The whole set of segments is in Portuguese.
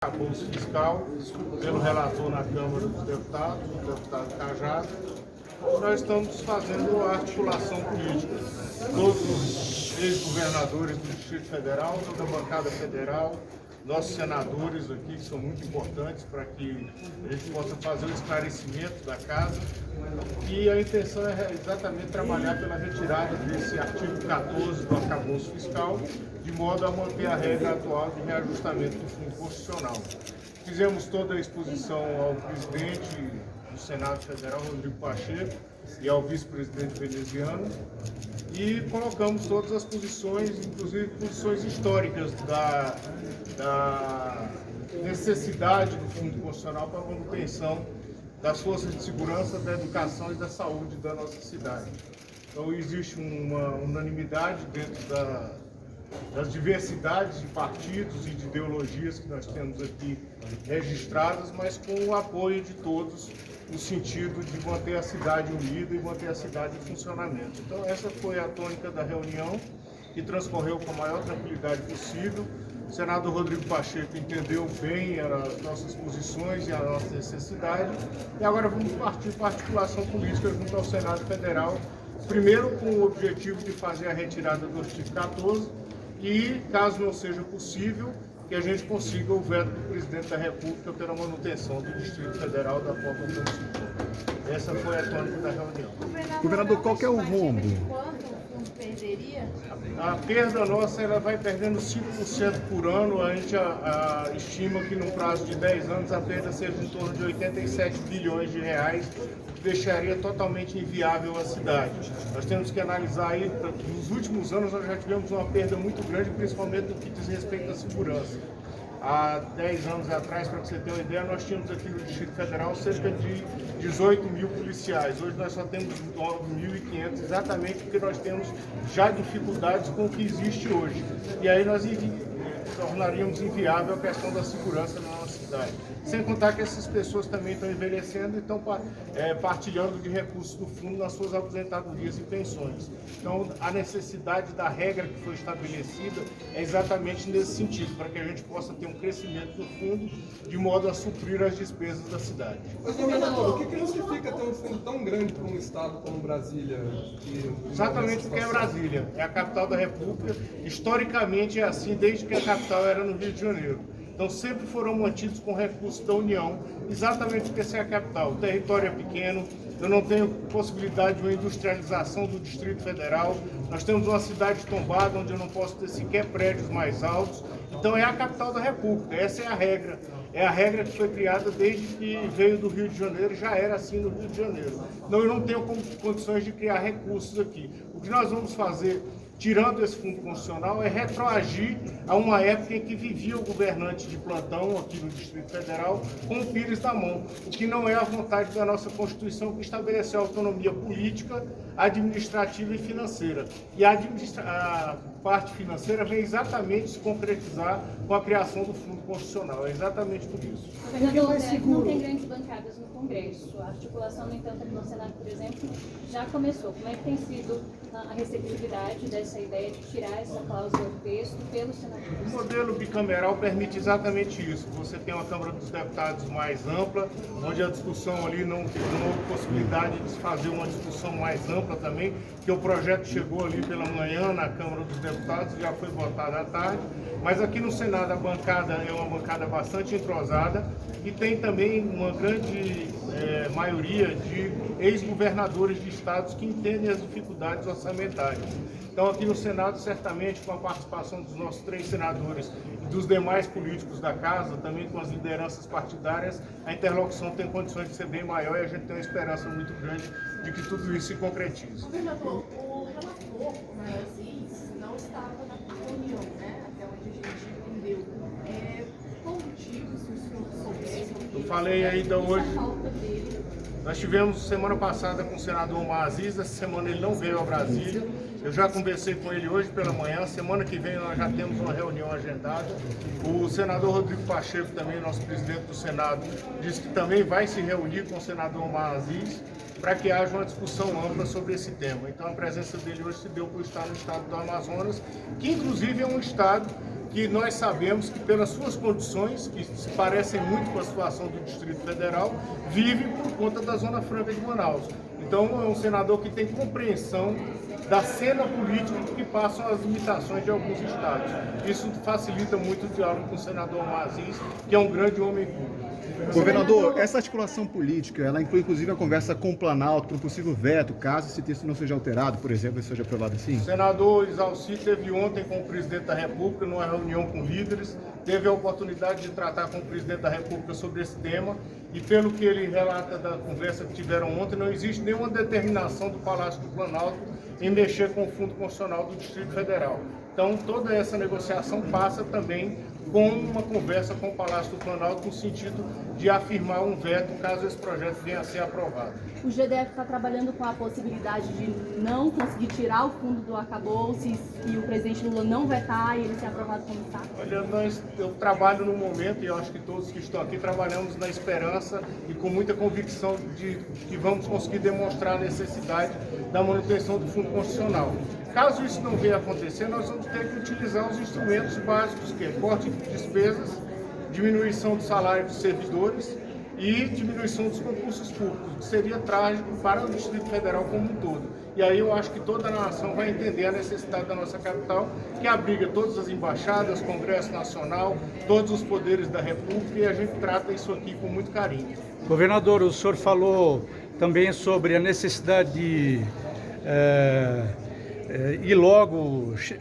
Arcabouço fiscal, pelo relator na Câmara dos Deputados, o deputado Cajado, nós estamos fazendo a articulação política. Todos os ex-governadores do Distrito Federal, toda a bancada federal, nossos senadores aqui, que são muito importantes para que a gente possa fazer o esclarecimento da casa. E a intenção é exatamente trabalhar pela retirada desse artigo 14 do arcabouço fiscal, de modo a manter a regra atual de reajustamento do Fundo Constitucional. Fizemos toda a exposição ao presidente do Senado Federal, Rodrigo Pacheco, e ao vice-presidente veneziano, e colocamos todas as posições, inclusive posições históricas da necessidade do Fundo Constitucional para a manutenção das forças de segurança, da educação e da saúde da nossa cidade. Então existe uma unanimidade dentro das diversidades de partidos e de ideologias que nós temos aqui registradas, mas com o apoio de todos, no sentido de manter a cidade unida e manter a cidade em funcionamento. Então essa foi a tônica da reunião, que transcorreu com a maior tranquilidade possível. O senador Rodrigo Pacheco entendeu bem as nossas posições e a nossa necessidade, e agora vamos partir para a articulação política junto ao Senado Federal, primeiro com o objetivo de fazer a retirada do artigo 14 e, caso não seja possível, que a gente consiga o veto do presidente da República pela manutenção do Distrito Federal da forma como se for. Essa foi a tônica da reunião. Governador, qual que é o rombo? Quanto o fundo perderia? A perda nossa, ela vai perdendo 5% por ano. A gente estima que no prazo de 10 anos a perda seja em torno de 87 bilhões de reais, o que deixaria totalmente inviável a cidade. Nós temos que analisar aí, nos últimos anos nós já tivemos uma perda muito grande, principalmente no que diz respeito à segurança. Há 10 anos atrás, para você ter uma ideia, nós tínhamos aqui no Distrito Federal cerca de 18 mil policiais. Hoje nós só temos 9.500, exatamente porque nós temos já dificuldades com o que existe hoje. E aí nós tornaríamos inviável a questão da segurança na nossa cidade. Sem contar que essas pessoas também estão envelhecendo e estão partilhando de recursos do fundo nas suas aposentadorias e pensões. Então, a necessidade da regra que foi estabelecida é exatamente nesse sentido, para que a gente possa ter um crescimento do fundo de modo a suprir as despesas da cidade. Mas, governador, o que justifica ter um fundo tão grande para um estado como Brasília? Exatamente porque é Brasília, é a capital da República. Historicamente é assim desde que a capital era no Rio de Janeiro. Então sempre foram mantidos com recursos da União, exatamente porque essa é a capital. O território é pequeno, eu não tenho possibilidade de uma industrialização do Distrito Federal. Nós temos uma cidade tombada onde eu não posso ter sequer prédios mais altos. Então é a capital da República, essa é a regra. É a regra que foi criada desde que veio do Rio de Janeiro, já era assim no Rio de Janeiro. Então eu não tenho condições de criar recursos aqui. O que nós vamos fazer, tirando esse fundo constitucional, é retroagir a uma época em que vivia o governante de plantão aqui no Distrito Federal com o pires na mão, o que não é a vontade da nossa Constituição, que estabeleceu a autonomia política, administrativa e financeira. E a parte financeira vem exatamente se concretizar com a criação do fundo constitucional, é exatamente por isso. Governador, não tem grandes bancadas no Congresso. A articulação, no entanto, no Senado, por exemplo, já começou. Como é que tem sido a receptividade dessa ideia de tirar essa cláusula do texto pelos senadores? O modelo bicameral permite exatamente isso. Você tem uma Câmara dos Deputados mais ampla, onde a discussão ali não houve possibilidade de fazer uma discussão mais ampla também, porque o projeto chegou ali pela manhã na Câmara dos Deputados, já foi votado à tarde, mas aqui no Senado a bancada é uma bancada bastante entrosada e tem também uma grande maioria de ex-governadores de estados que entendem as dificuldades orçamentárias. Então aqui no Senado, certamente com a participação dos nossos 3 senadores e dos demais políticos da casa, também com as lideranças partidárias, a interlocução tem condições de ser bem maior e a gente tem uma esperança muito grande de que tudo isso se concretize. Governador, o relator Aziz não estava na reunião, né? Até onde a gente entendeu. Qual o motivo, se o senhor soubesse? Eu falei ainda hoje. A falta dele. Nós tivemos semana passada com o senador Omar Aziz, essa semana ele não veio a Brasília. Eu já conversei com ele hoje pela manhã, semana que vem nós já temos uma reunião agendada. O senador Rodrigo Pacheco, também nosso presidente do Senado, disse que também vai se reunir com o senador Omar Aziz para que haja uma discussão ampla sobre esse tema. Então a presença dele hoje se deu por estar no estado do Amazonas, que inclusive é um estado que nós sabemos que pelas suas condições, que se parecem muito com a situação do Distrito Federal, vive por conta da Zona Franca de Manaus. Então é um senador que tem compreensão da cena política que passam as limitações de alguns estados. Isso facilita muito o diálogo com o senador Aziz, que é um grande homem público. Governador, essa articulação política, ela inclui inclusive a conversa com o Planalto para um possível veto, caso esse texto não seja alterado, por exemplo, e seja aprovado assim? O senador Isalci teve ontem com o presidente da República, numa reunião com líderes, teve a oportunidade de tratar com o presidente da República sobre esse tema, e pelo que ele relata da conversa que tiveram ontem, não existe nenhuma determinação do Palácio do Planalto em mexer com o Fundo Constitucional do Distrito Federal. Então, toda essa negociação passa também com uma conversa com o Palácio do Planalto no sentido de afirmar um veto caso esse projeto venha a ser aprovado. O GDF está trabalhando com a possibilidade de não conseguir tirar o fundo do arcabouço e o presidente Lula não vetar e ele ser aprovado como está? Olha, eu trabalho no momento, e eu acho que todos que estão aqui trabalhamos na esperança e com muita convicção de que vamos conseguir demonstrar a necessidade da manutenção do Fundo Constitucional. Caso isso não venha a acontecer, nós vamos ter que utilizar os instrumentos básicos, que é corte de despesas, diminuição do salário dos servidores e diminuição dos concursos públicos, que seria trágico para o Distrito Federal como um todo. E aí eu acho que toda a nação vai entender a necessidade da nossa capital, que abriga todas as embaixadas, Congresso Nacional, todos os poderes da República, e a gente trata isso aqui com muito carinho. Governador, o senhor falou também sobre a necessidade de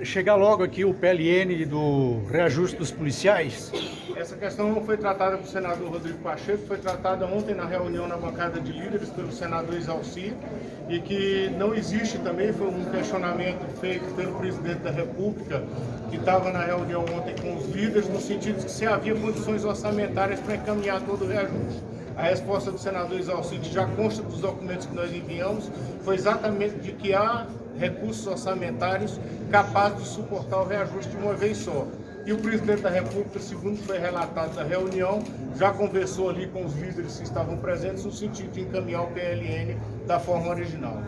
chegar logo aqui o PLN do reajuste dos policiais. Essa questão não foi tratada com o senador Rodrigo Pacheco, foi tratada ontem na reunião na bancada de líderes pelo senador Isalci, e que não existe também, foi um questionamento feito pelo presidente da República, que estava na reunião ontem com os líderes, no sentido de que se havia condições orçamentárias para encaminhar todo o reajuste. A resposta do senador Isalci, que já consta dos documentos que nós enviamos, foi exatamente de que há recursos orçamentários capazes de suportar o reajuste de uma vez só. E o presidente da República, segundo foi relatado na reunião, já conversou ali com os líderes que estavam presentes no sentido de encaminhar o PLN da forma original.